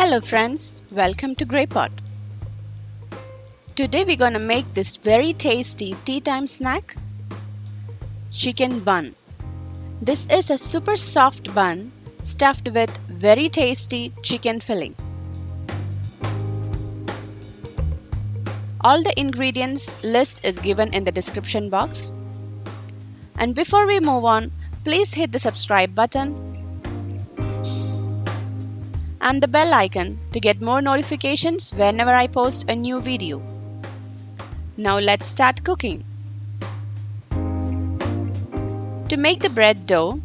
Hello friends, welcome to GreyPot. Today we're gonna make this very tasty tea time snack, Chicken Bun. This is a super soft bun stuffed with very tasty chicken filling. All the ingredients list is given in the description box. And before we move on, please hit the subscribe button and the bell icon to get more notifications whenever I post a new video. Now let's start cooking. To make the bread dough,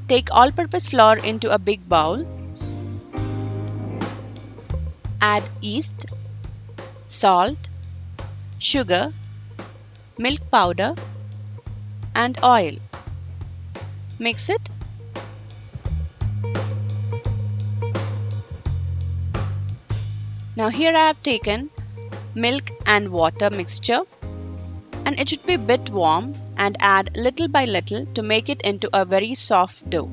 take all-purpose flour into a big bowl. Add yeast, salt, sugar, milk powder, and oil. Mix it. Now here I have taken milk and water mixture, and it should be a bit warm, and add little by little to make it into a very soft dough.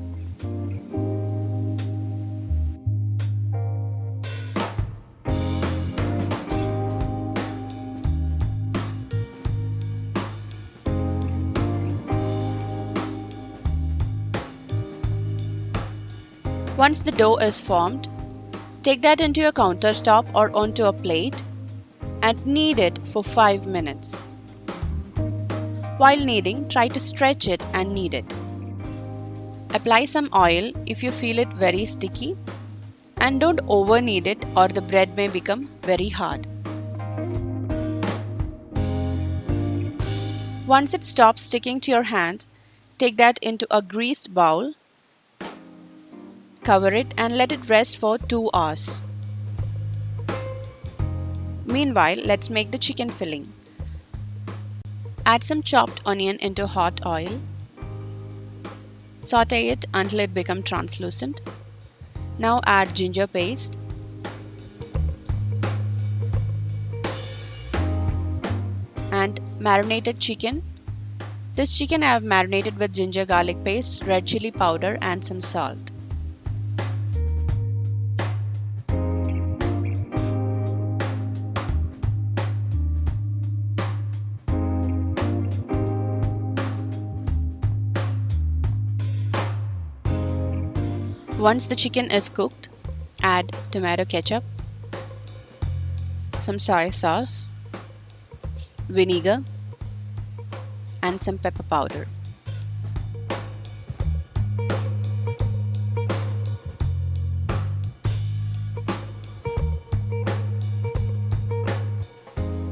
Once the dough is formed, take that into your countertop or onto a plate and knead it for 5 minutes. While kneading, try to stretch it and knead it. Apply some oil if you feel it very sticky, and don't over knead it or the bread may become very hard. Once it stops sticking to your hand, take that into a greased bowl. Cover it and let it rest for 2 hours. Meanwhile, let's make the chicken filling. Add some chopped onion into hot oil. Saute it until it becomes translucent. Now add ginger paste. And marinated chicken. This chicken I have marinated with ginger garlic paste, red chili powder, and some salt. Once the chicken is cooked, add tomato ketchup, some soy sauce, vinegar, and some pepper powder.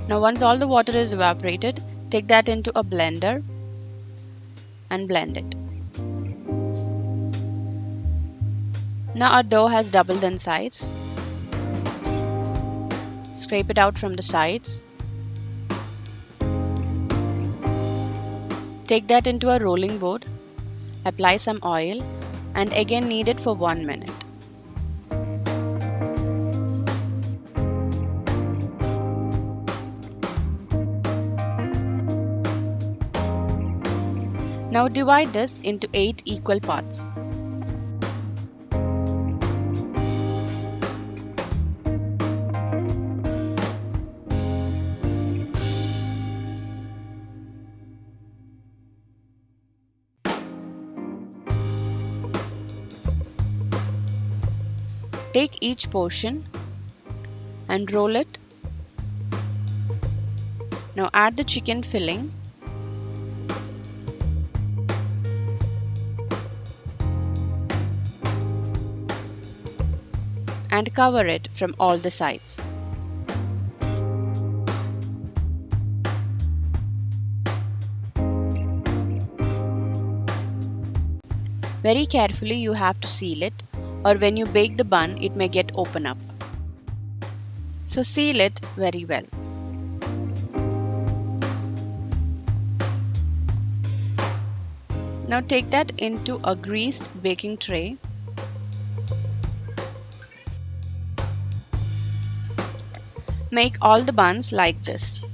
Now once all the water is evaporated, take that into a blender and blend it. Now our dough has doubled in size. Scrape it out from the sides. Take that into a rolling board. Apply some oil and again knead it for 1 minute. Now divide this into 8 equal parts. Take each portion and roll it. Now add the chicken filling. And cover it from all the sides. Very carefully you have to seal it, or when you bake the bun it may get open up. So seal it very well. Now take that into a greased baking tray. Make all the buns like this.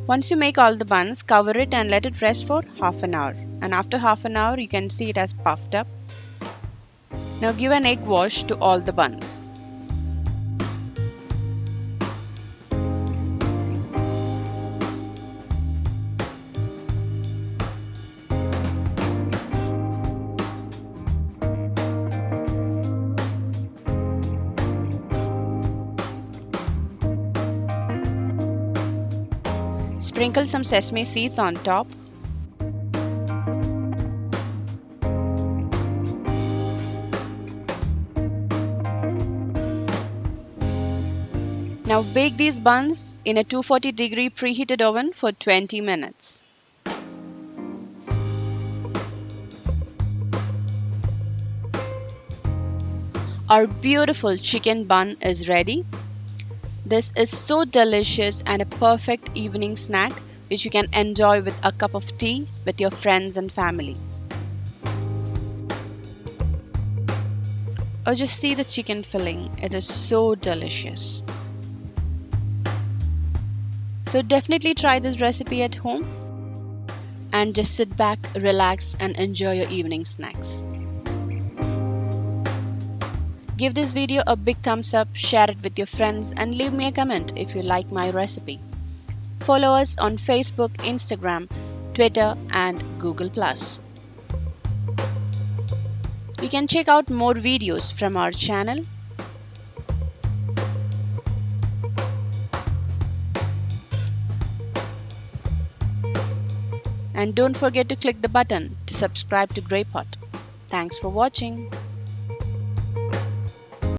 Once you make all the buns, cover it and let it rest for half an hour. And after half an hour, you can see it has puffed up. Now give an egg wash to all the buns. Sprinkle some sesame seeds on top. Now bake these buns in a 240-degree preheated oven for 20 minutes. Our beautiful chicken bun is ready. This is so delicious and a perfect evening snack which you can enjoy with a cup of tea with your friends and family. Or just see the chicken filling, it is so delicious. So definitely try this recipe at home and just sit back, relax and enjoy your evening snacks. Give this video a big thumbs up, share it with your friends and leave me a comment if you like my recipe. Follow us on Facebook, Instagram, Twitter and Google+. You can check out more videos from our channel. And don't forget to click the button to subscribe to GreyPot. Thanks for watching.